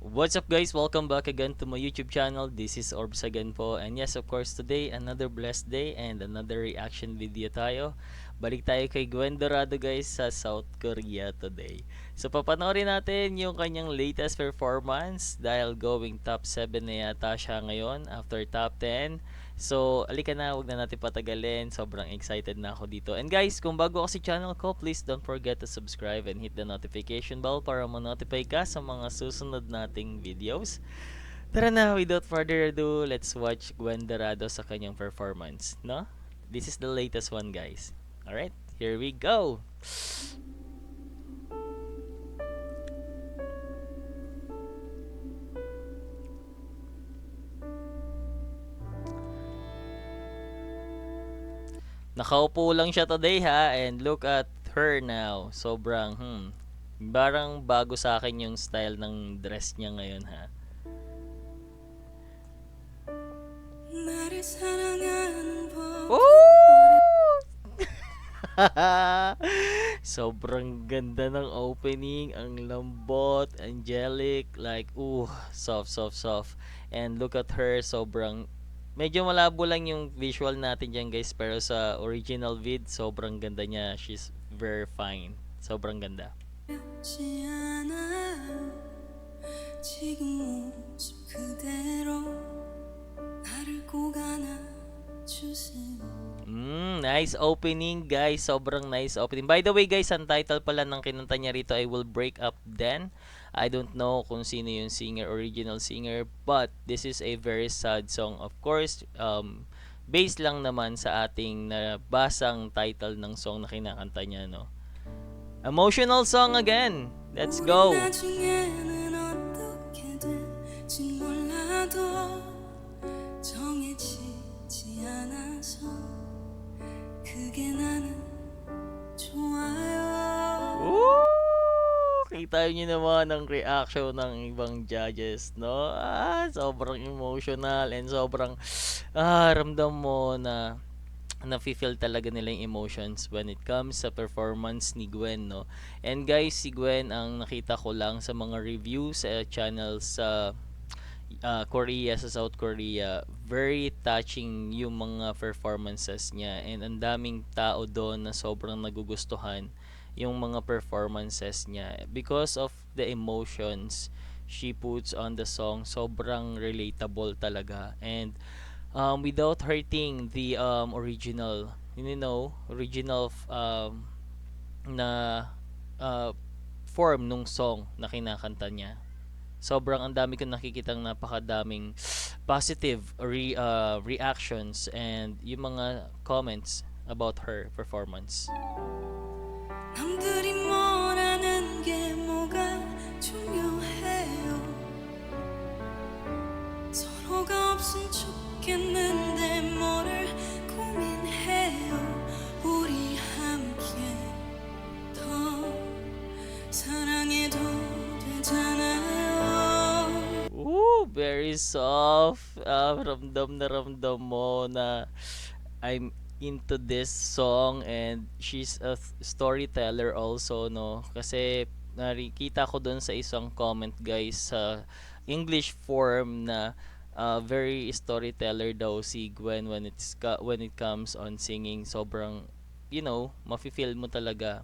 What's up guys? Welcome back again to my YouTube channel. This is Orbs again po. And yes, of course, today another blessed day and another reaction video tayo. Balik tayo kay Gwen Dorado guys sa South Korea today. So papanoorin natin yung kanyang latest performance dahil going top 7 na yata siya ngayon after top 10. So, alika na, wag na natin patagalin. Sobrang excited na ako dito. And guys, kung bago ka sa channel ko, please don't forget to subscribe and hit the notification bell para ma-notify ka sa mga susunod nating videos. Tara na, without further ado, let's watch Gwen Dorado sa kanyang performance, no? This is the latest one, guys. Alright, here we go! Nakaupo lang siya today ha, and look at her now. Sobrang, parang bago sa akin yung style ng dress niya ngayon ha. Woo! Sobrang ganda ng opening, ang lambot, angelic, like, soft, soft, soft. And look at her, sobrang, medyo malabo lang yung visual natin dyan guys, pero sa original vid, sobrang ganda niya. She's very fine. Sobrang ganda. Nice opening guys. Sobrang nice opening. By the way guys, ang title pala ng kinanta niya rito ay Will Break Up Then. I don't know kung sino yung singer, original singer, but this is a very sad song. Of course, based lang naman sa ating nabasang title ng song na kinakanta niya, no? Emotional song again. Let's go. Woo! Kita nyo naman ang reaction ng ibang judges, no? Sobrang emotional and sobrang ramdam mo na nafe-feel talaga nila yung emotions when it comes sa performance ni Gwen, no? And guys, si Gwen ang nakita ko lang sa mga reviews sa channels sa Korea, sa South Korea. Very touching yung mga performances niya and ang daming tao doon na sobrang nagugustuhan yung mga performances niya because of the emotions she puts on the song. Sobrang relatable talaga and without hurting the original, original na uh, form nung song na kinakanta niya. Sobrang ang dami kong nakikitang napakadaming positive reactions and yung mga comments about her performance. 남들이 뭐라는 게 뭐가 중요해요. 서로가 없으면 좋겠는데 뭐를 고민해요. 우리 함께 더 사랑해도 되잖아요. Very soft. Ramdam na ramdam mo na I'm into this song and she's a storyteller also, no? Kasi nakikita ko dun sa isang comment guys sa English form na very storyteller daw si Gwen when it comes on singing. Sobrang mafe-feel mo talaga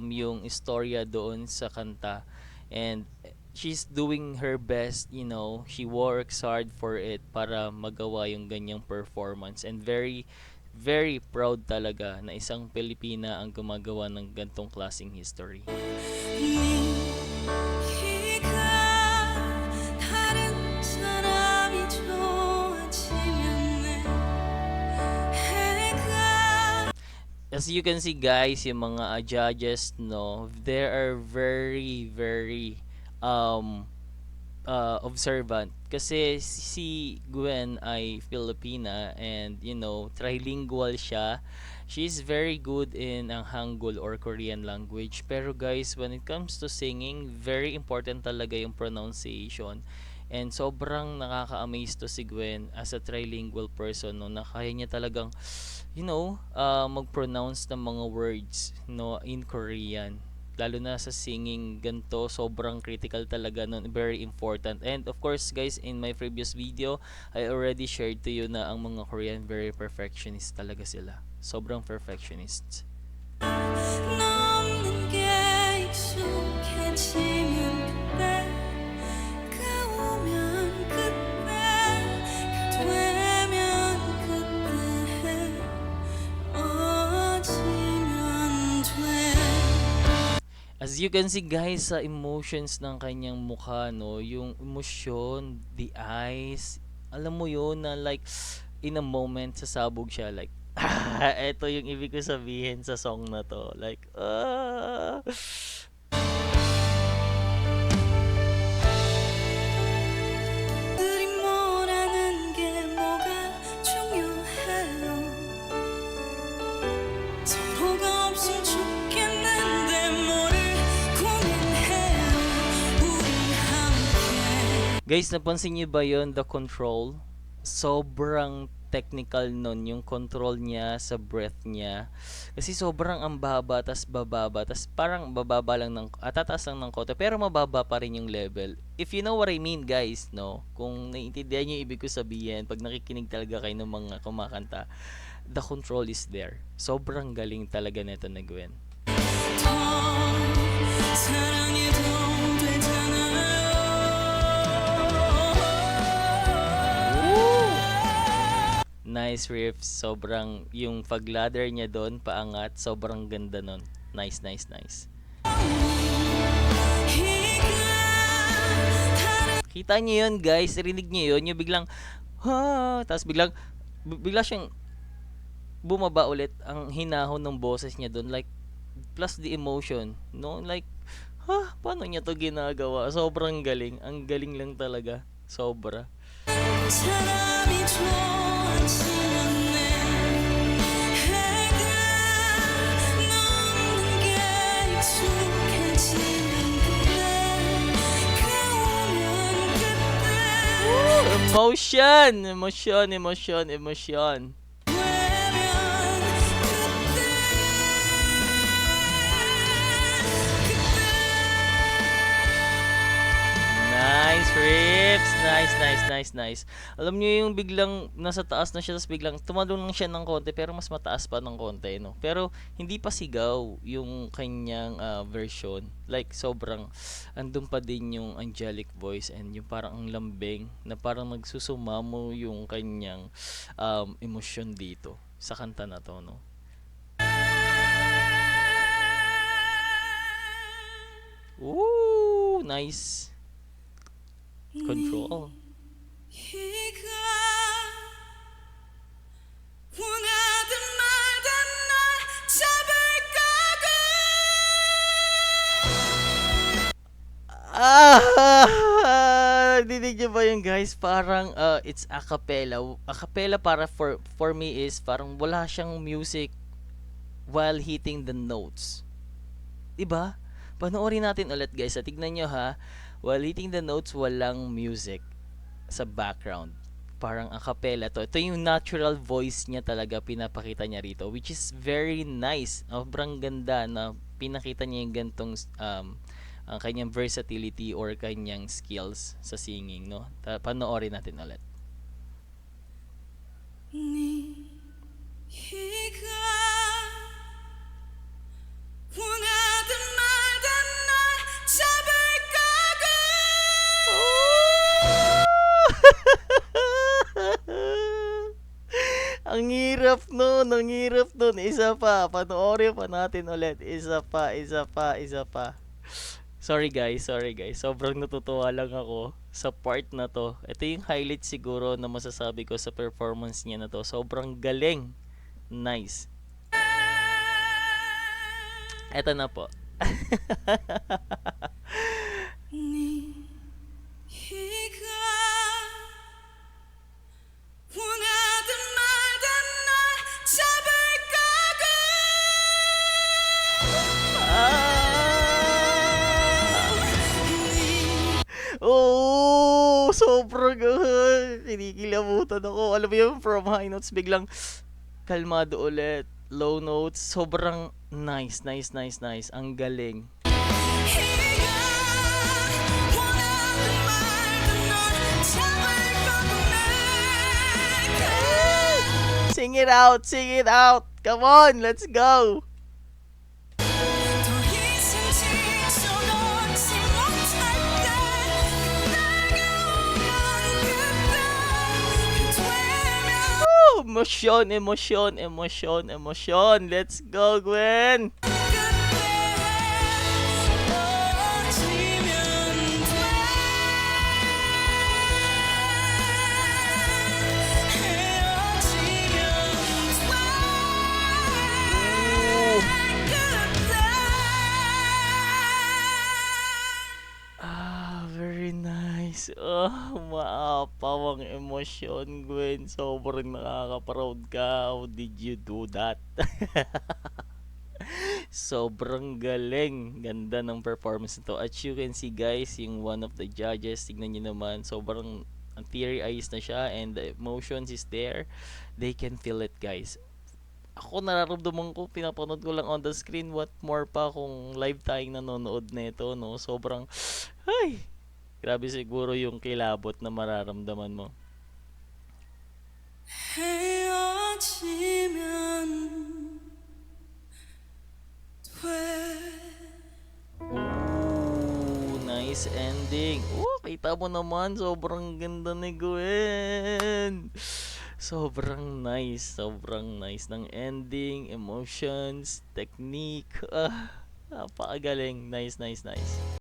yung istorya doon sa kanta and she's doing her best, she works hard for it para magawa yung ganyang performance and very very proud talaga na isang Pilipina ang gumagawa ng gantong klaseng history. As you can see guys, yung mga judges, no, they are very very observant kasi si Gwen ay Filipina and trilingual siya. She's very good in ang Hangul or Korean language, pero guys, when it comes to singing, very important talaga yung pronunciation. And sobrang nakaka-amaze to si Gwen as a trilingual person, no, na kaya niya talagang mag-pronounce ng mga words, no, in Korean. lalo na sa singing ganto, sobrang critical talaga nun, very important. And of course guys, in my previous video I already shared to you na ang mga Korean very perfectionist talaga sila, sobrang perfectionists. 넘는 게 익숙해지면 그때 그 오면 그때 그 되면 그때 어지면 돼. As you can see guys, sa emotions ng kanyang mukha, no, yung emosyon, the eyes, alam mo yun na like, in a moment, sasabog siya like, eto yung ibig ko sabihin sa song na to. Like, 들이 뭐라는 게 뭐가 중요해요. 서로가 없으면 좋겠는데 뭐를 고민해요. 우리 함께. guys, napansin niyo ba yon, the control? Sobrang technical nun yung control niya sa breath niya. Kasi sobrang ang baba, tas bababa, tas parang bababa lang ng, tataas lang ng konti, pero mababa pa rin yung level. If you know what I mean guys, no? Kung naiintindihan niyo yung ibig ko sabihin, pag nakikinig talaga kayo ng mga kumakanta, the control is there. Sobrang galing talaga nito na Gwen. 더 사랑해도 되잖아요. Nice riff, sobrang yung pag-ladder niya doon, paangat, sobrang ganda nun. Nice, nice, nice. Kita niyo yun guys, rinig niyo yun, yung biglang, ha, tapos bigla siyang bumaba ulit, ang hinahon ng boses niya doon, like, plus the emotion, no, like, ha, paano niya to ginagawa? Sobrang galing, ang galing lang talaga, sobra. 사람이 좋아지면 내 해가 넘는 게 익숙해지면 그때 그 오면 그때 Emotion, emotion, emotion, emotion. 되면 Nice riffs, nice, nice, nice, nice. Alam niyo yung biglang nasa taas na siya, tapos biglang tumalon lang siya ng konti, pero mas mataas pa ng konti, no? Pero hindi pa sigaw yung kanyang version. Like sobrang andun pa din yung angelic voice and yung parang ang lambing na parang nagsusumamo yung kanyang emosyon dito sa kanta na to, no? Ooh, nice control. 네가 원하든 말든 날 잡을 Dinig niyo ba yun guys? Parang it's a cappella. A cappella para for me is parang wala siyang music while hitting the notes. 'Di ba? Panoorin natin ulit guys. Tignan niyo ha. While hitting the notes, walang music sa background. Parang a cappella to. Ito yung natural voice niya talaga pinapakita niya rito, which is very nice. Sobrang ganda na pinakita niya yung gantong ang kanyang versatility or kanyang skills sa singing, no? Panoorin natin ulit. 네가 원하든 말든 날 잡을 Ang hirap nun, ang hirap nun. Isa pa, panoorin pa natin ulit. Isa pa, isa pa, isa pa. Sorry guys. Sobrang natutuwa lang ako sa part na to. Ito yung highlight siguro na masasabi ko sa performance niya na to. Sobrang galing. Nice. Eto na po. 네가 원하든 말든 날 잡을 거고 Oo, sobrang kinikilabutan ako. Alam mo yun, from high notes, biglang kalmado ulit. Low notes, sobrang nice. Ang galing. Sing it out, sing it out. Come on, let's go. 더 이상 지쳐놓지 못할 때 내게 오면 그때 되면 Woo! Emosyon, emosyon, emosyon, emosyon. Let's go, Gwen. Very nice. Maapaw ang emosyon, Gwen. Sobrang nakaka-proud ka. How did you do that? Sobrang galing. Ganda ng performance nito. At you can see, guys, yung one of the judges, tignan nyo naman, sobrang teary eyes na siya and the emotions is there. They can feel it, guys. Ako nararamdaman ko, pinapanood ko lang on the screen, what more pa kung live tayong nanonood nito, no? Sobrang, ay, grabe siguro yung kilabot na mararamdaman mo. 헤어지면 돼. Ooh, nice ending. Kita mo naman, sobrang ganda ni Gwen. Sobrang nice ng ending, emotions, technique. Napakagaling. Nice.